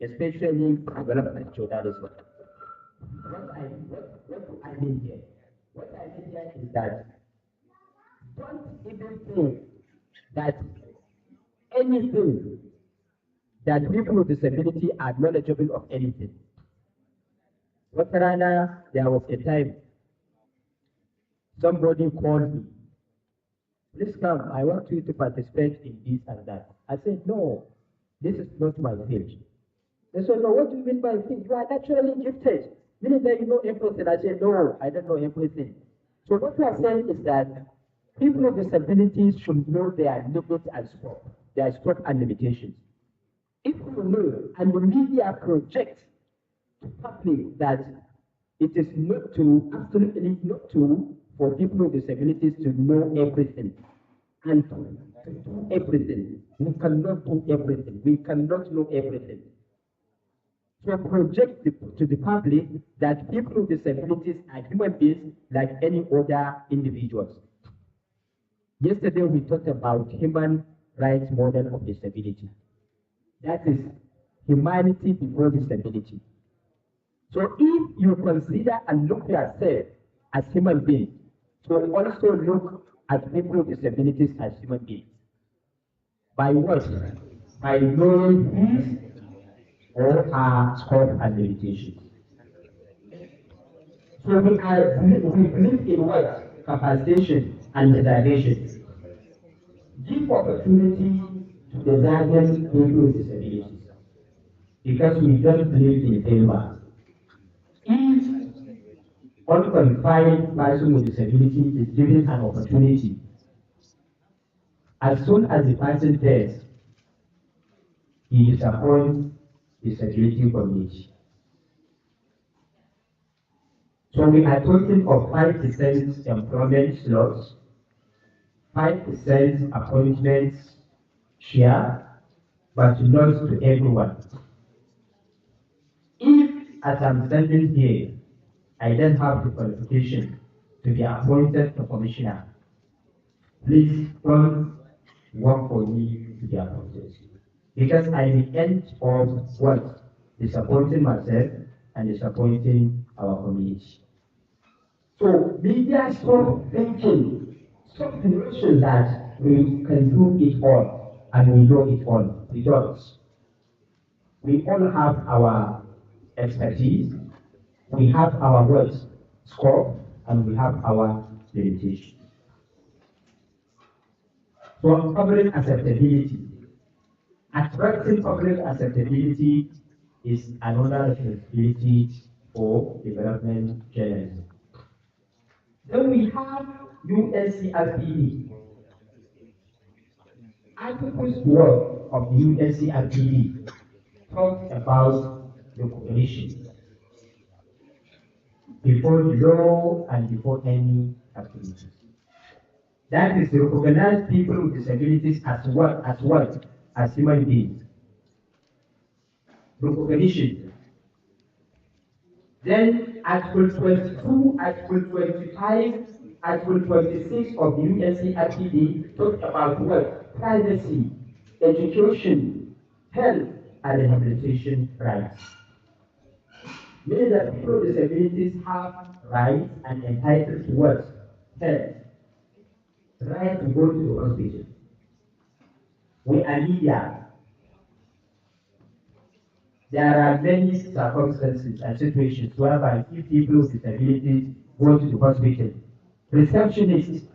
especially development journalism. What do I mean here? What I mean here is that don't even think that anything that people with disability are knowledgeable of anything. What Rana, there was a time somebody called me, please come, I want you to participate in this and that. I said, no, this is not my field. They said, no, what do you mean by field? You are naturally gifted. Meaning that you know everything. I said, no, I don't know everything. So what we are saying is that people with disabilities should know their limits and scope, their scope and limitations. If we know and the media project to public that it is not to, absolutely not to, for people with disabilities to know everything and to do everything. We cannot do everything. We cannot know everything. So project to the public that people with disabilities are human beings like any other individuals. Yesterday we talked about human rights model of disability. That is humanity before disability. So if you consider and look yourself as human beings, so also look at people with disabilities as human beings. By what? By knowing his or her scope and limitations. So we believe in what? Capacitation and reservation. Give opportunity to deserving people with disabilities. Because we don't believe in failure. If unqualified person with disability is given an opportunity, as soon as the person tests, he disappoints the disability community. So we are talking of 5% employment slots, 5% appointments share, but not to everyone. If, as I'm standing here, I don't have the qualification to be appointed a commissioner, please don't work for me to be appointed. Because I will end of what? Disappointing myself and disappointing our community. So media stop thinking, stop the notion that we can do it all and we know it all. We don't. We all have our expertise, we have our words, scope, and we have our limitations. So public acceptability. Attracting public acceptability is another responsibility for development journalism. Then we have UNCRPD. Articles 1 of the UNCRPD talk about recognition before the law and before any activities. That is to recognize people with disabilities as what? As human beings. Recognition. Then Article 22, Article 25, Article 26 of the UNCRPD talk about what? Privacy, education, health, and rehabilitation rights. Meaning that people with disabilities have rights and entitled to what? Health. Right to go to the hospital. We are media. There are many circumstances and situations whereby if people with disabilities go to the hospital, receptionists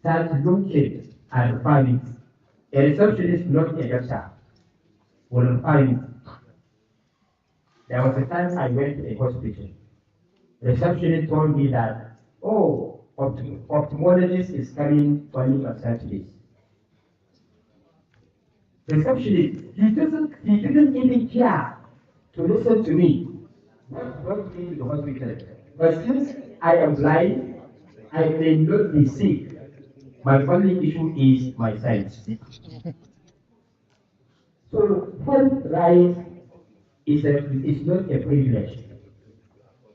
start looking and referring. A receptionist, not a doctor, will refer you. There was a time I went to a hospital. Receptionist told me that, oh, ophthalmologist is coming only on Saturdays. Receptionist, he didn't even care to listen to me. What brought me to the hospital? But since I am blind, I may not be sick. My only issue is my sight. So health rights is not a privilege.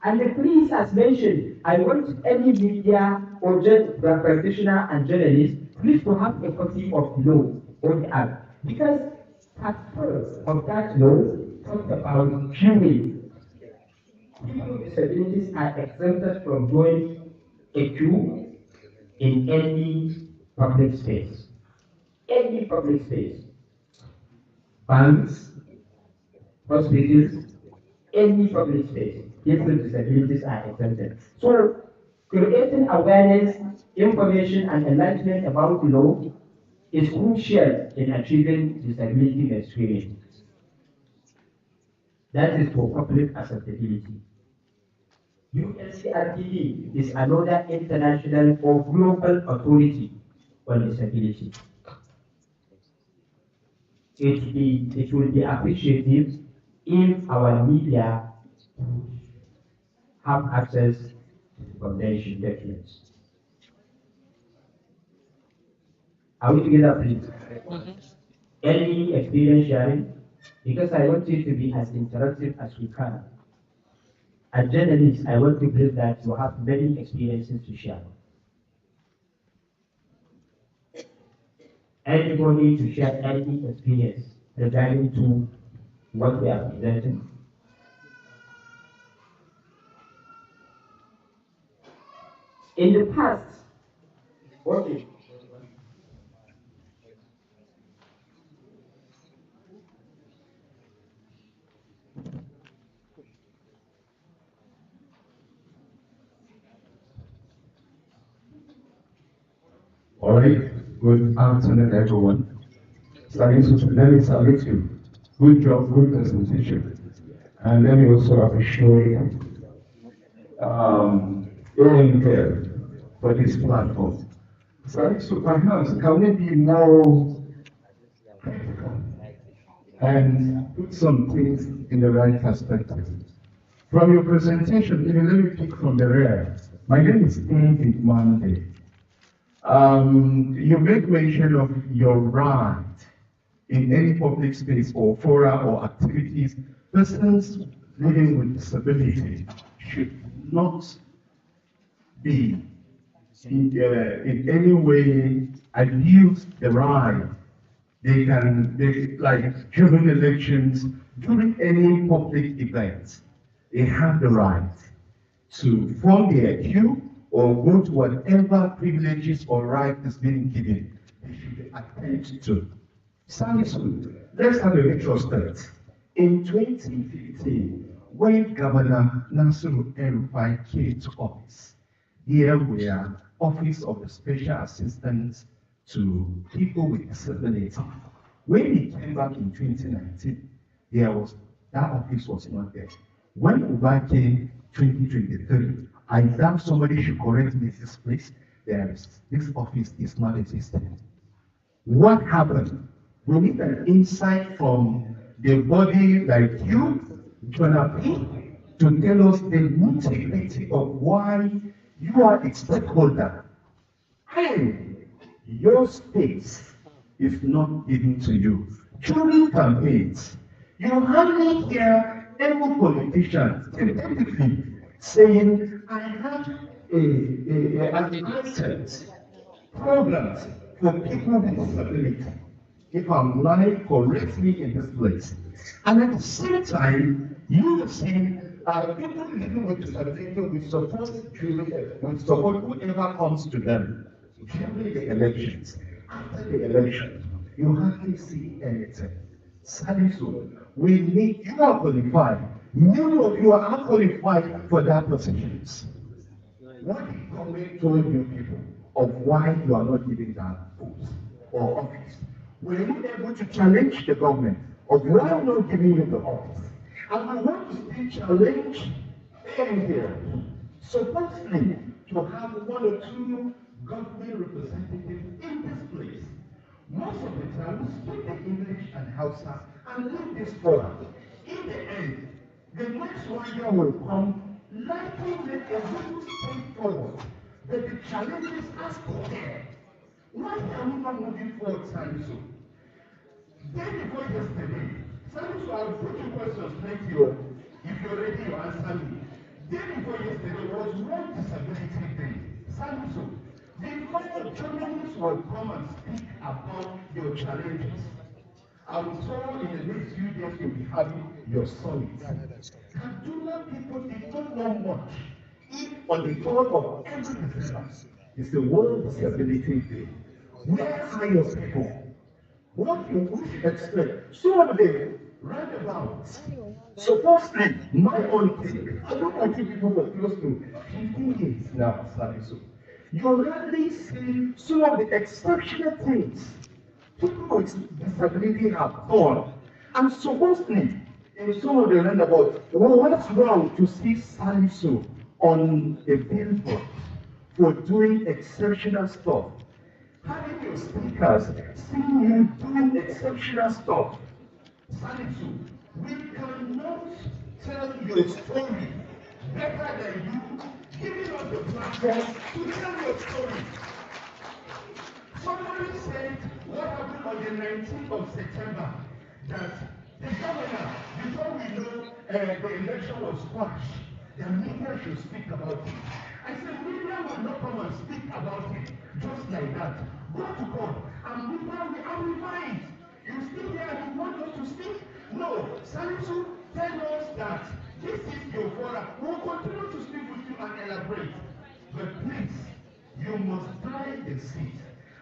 And the police has mentioned, I want any media or practitioner and journalist, please to have a copy of the law or the act. Because part 1 of that law talked about queuing. People with disabilities are exempted from joining a queue in any public space. Any public space. Banks, hospitals, any public space. People with disabilities are exempted. So, creating awareness, information, and enlightenment about the law is crucial in achieving disability mainstreaming. That is for public acceptability. UNCRPD is another international or global authority on disability. It will be appreciative if our media have access to the convention documents. Are we together, please? Any experience sharing? Because I want it to be as interactive as we can. As journalists, I want to believe that you have many experiences to share. Anybody to share any experience regarding to what we are presenting? In the past, okay. All right, good afternoon, everyone. Let me salute you. Good job, good presentation. And let me also appreciate AMDF for this platform. So perhaps can we be more and put some things in the right perspective? From your presentation, even let me pick from the rear. My name is David Monday. You make mention of your right in any public space or fora or activities. Persons living with disability should not be in any way abuse the right. Like during elections, during any public events, they have the right to form their queue or go to whatever privileges or right is being given. They should be attended to. Sounds good. Let's have a retrospect. In 2015, when Governor Nasiru El-Rufai came to office, there were Office of the Special Assistant to People with Disability. When he came back in 2019, that office was not there. When Uba came 2023, I doubt somebody should correct me this place. This office is not existing. What happened? We need an insight from the body like you, Jonathan, to tell us the nitty-gritty of why you are a stakeholder. Hey, your space is not given to you. During campaigns, you hardly hear any politician typically saying, I have an item programs for people with disability. If I'm lying, correct me in this place. And at the same time, you will see people living with disability with support whoever comes to them during the elections. After the election, you hardly see anything. Sadly so, you are qualified. Many of you are qualified for that positions. What the government told you people of why you are not giving that post or office? Were you able to challenge the government of why I'm not giving you the office? And I want to still challenge them here. Supposedly to have one or two government representatives in this place. Most of the time, we speak the English and Hausa and leave this forum. In the end, the next one will come, likely make a little step forward, but the challenges are still there. Why are we not moving forward, Salisu? Day before yesterday, Salisu, I'll put you questions plenty of. If you're ready, you answer me. Day before yesterday was World Disability Day. Salisu, before journalists will come and speak about your challenges, I'm told in the next few days you'll be having your summit. Kaduna people did not know much. If on the 3rd of every December is the World Disability Day, where are your people? What you should expect? Some of them roundabouts. So firstly, my own thing, I don't want you people were close to 15 years now, so you rarely see some of the exceptional things people with disability have done. And supposedly, in some of the roundabouts, well, what's wrong to see Salisu on a billboard for doing exceptional stuff? Having your speakers seeing you doing exceptional stuff. Salisu, we cannot tell your story better than you giving us the platform to tell your story. Somebody said what happened on the 19th of September, that the governor, before we know the election was squashed, the media should speak about it. I said, media will not come and speak about it just like that. Go to court, and media will amplify it. You still there and you want us to speak? No. Salisu, tell us that this is your forum. We'll continue to speak with you and elaborate. But please, you must tie the seat.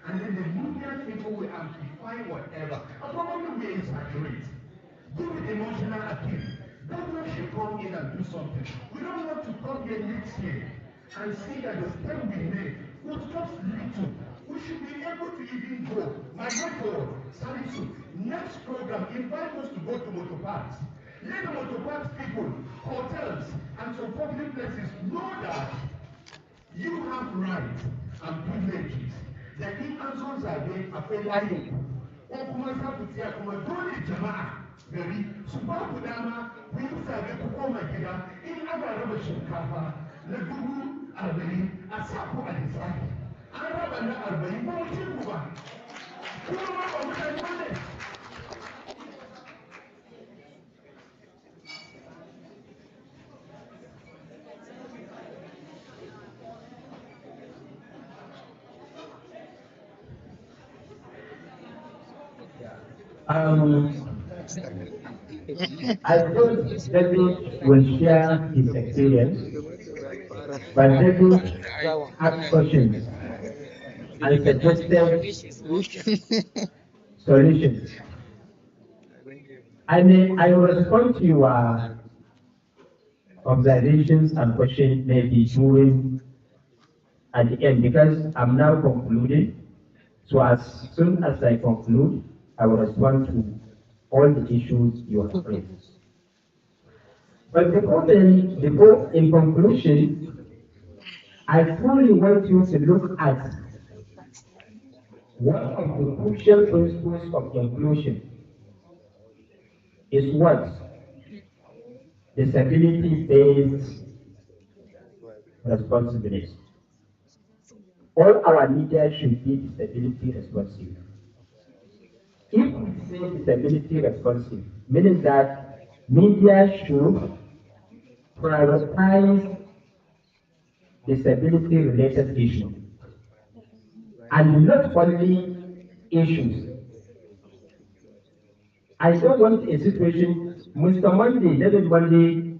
And then the media people will amplify whatever. And probably we exaggerate. Do it emotional appeal. Government should come in and do something. We don't want to come here next year and see that the step we made was just little. We should be able to even go. My God, Salisu, next program, invite us to go to motor parks. Let the motor parks people, hotels, and some public places know that you have rights and privileges. That if answers are there, akwai layi. Ko kuma za ku tsaya kuma dole jama'a gari su ba ku dama ku yi zabe ku koma gida in ana raba shinkafa na 40,000 a sa ku a lissafi. An raba na 40 ba mu ci ku ba. Kuma ma ba mutane ba ne. I thought David will share his experience, but David asked questions and suggested solutions. I will respond to your observations and questions maybe during at the end because I'm now concluding. So as soon as I conclude, I will respond to all the issues you have raised. But before in conclusion, I truly want you to look at one of the crucial principles of inclusion is what? Disability-based responsibility. All our leaders should be disability responsive. If we say disability responsive, meaning that media should prioritize disability-related issues and not only issues. I don't want a situation, Mr. Monday, David Monday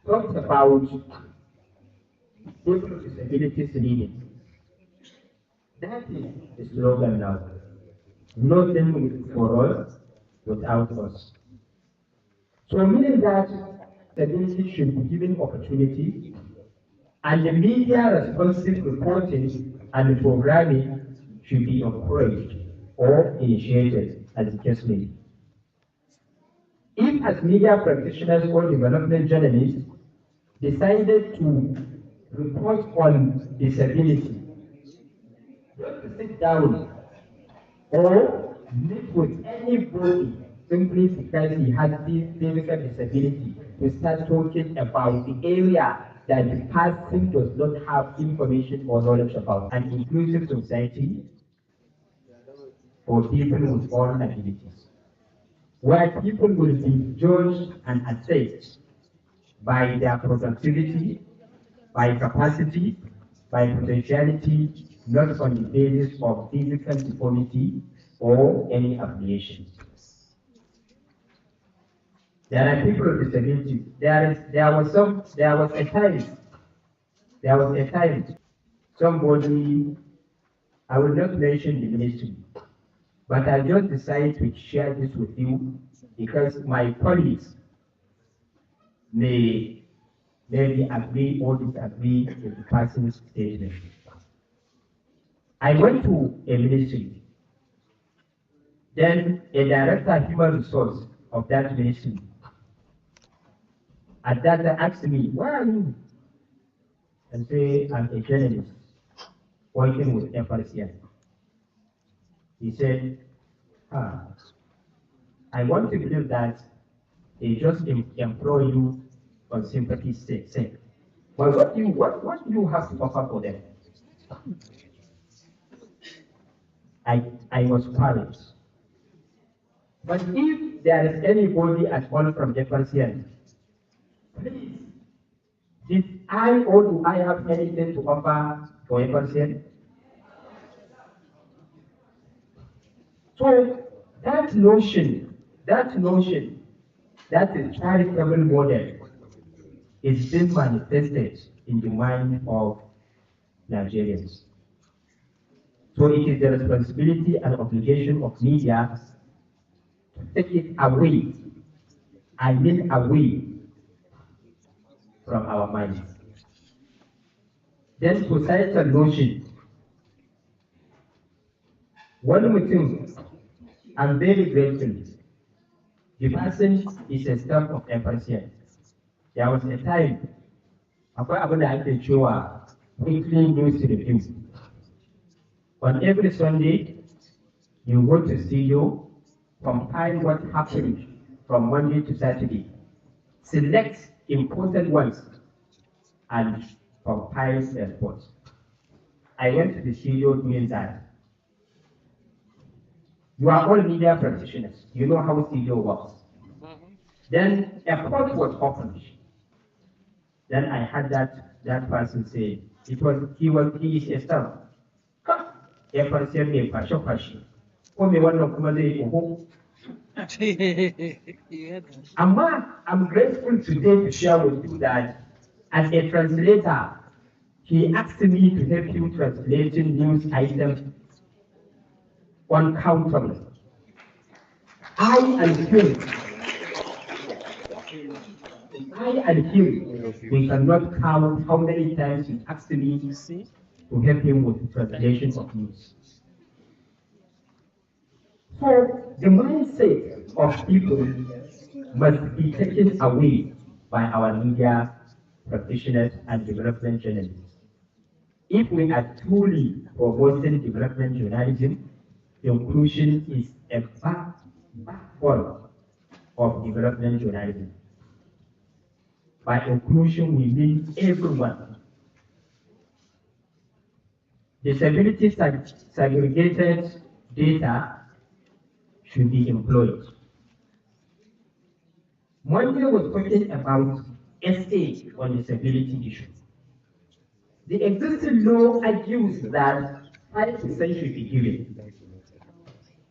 talked about people with disabilities leading. That is the slogan now. Nothing for us without us. So meaning that disability should be given opportunity and the media responsive reporting and programming should be encouraged or initiated as the case may be. If as media practitioners or development journalists decided to report on disability, not to sit down or meet with anybody simply because he has this physical disability to start talking about the area that the person does not have information or knowledge about, an inclusive society for people with all abilities, where people will be judged and assessed by their productivity, by capacity, by potentiality, not on the basis of physical deformity or any affiliation. There are people with disabilities. There was a time somebody, I will not mention the ministry, but I just decided to share this with you because my colleagues may maybe agree or disagree with the person's statement. I went to a ministry. Then a director of human resource of that ministry at that time asked me, where are you? And say, I'm a journalist working with FRCN. He said, I want to believe that they just employ you on sympathy's sake. But what do you have to offer for them? I was quiet. But if there is anybody at all from FRCN, please, did I or do I have anything to offer for FRCN? So that notion, that is charitable model is being manifested in the mind of Nigerians. So it is the responsibility and obligation of media to take it away, I mean away from our minds. Then societal notion. One thing, I'm very grateful. The person is a staff of FRCN. There was a time, akwai abin da ake cewa weekly news review. On every Sunday, you go to studio, compile what happened from Monday to Saturday, select important ones, and compile the report. I went to the studio doing that. You are all media practitioners. You know how studio works. Then a report was opened. Then I had that person say, he is a staff. A person may fashion. I'm grateful today to share with you that as a translator, he asked me to help him translating news items uncountable. I and him, we cannot count how many times he asked me to help him with translation of news. So the mindset of people must be taken away by our media practitioners and development journalists. If we are truly promoting development journalism, inclusion is a backbone of development journalism. By inclusion, we mean everyone. Disability segregated data should be employed. Monday was talking about SA on disability issue. The existing law argues that 5% should be given.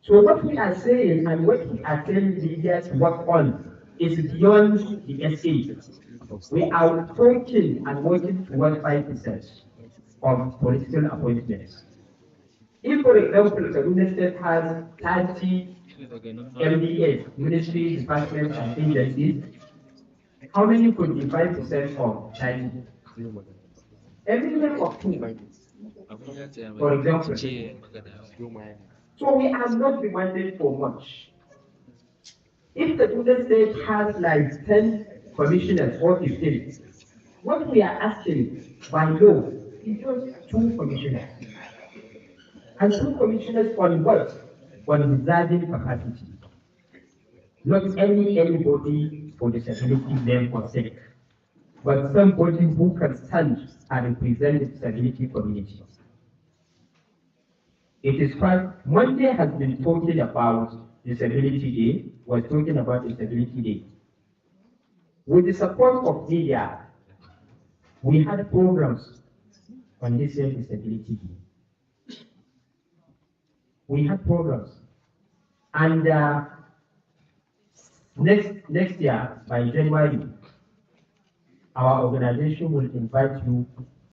So what we are saying and what we are telling the media to work on is beyond the SA. We are talking and working towards 5% of political appointments. If, for example, Kaduna State has 30 MDAs, ministries, departments, and agencies, how many could be 5% of 30? Every year of 2, for example. So we are not demanding for much. If the Kaduna State has like 10 commissioners or 15, what we are asking by law is just 2 commissioners. And 2 commissioners on what? On deserving capacity. Not anybody for disability name or sake, but somebody who can stand and represent the disability community. It is quite, Monday has been talking about Disability Day, was talking about Disability Day. With the support of media, we had programs on this year's Disability Day. We had programs. And next year, by January, our organization will invite you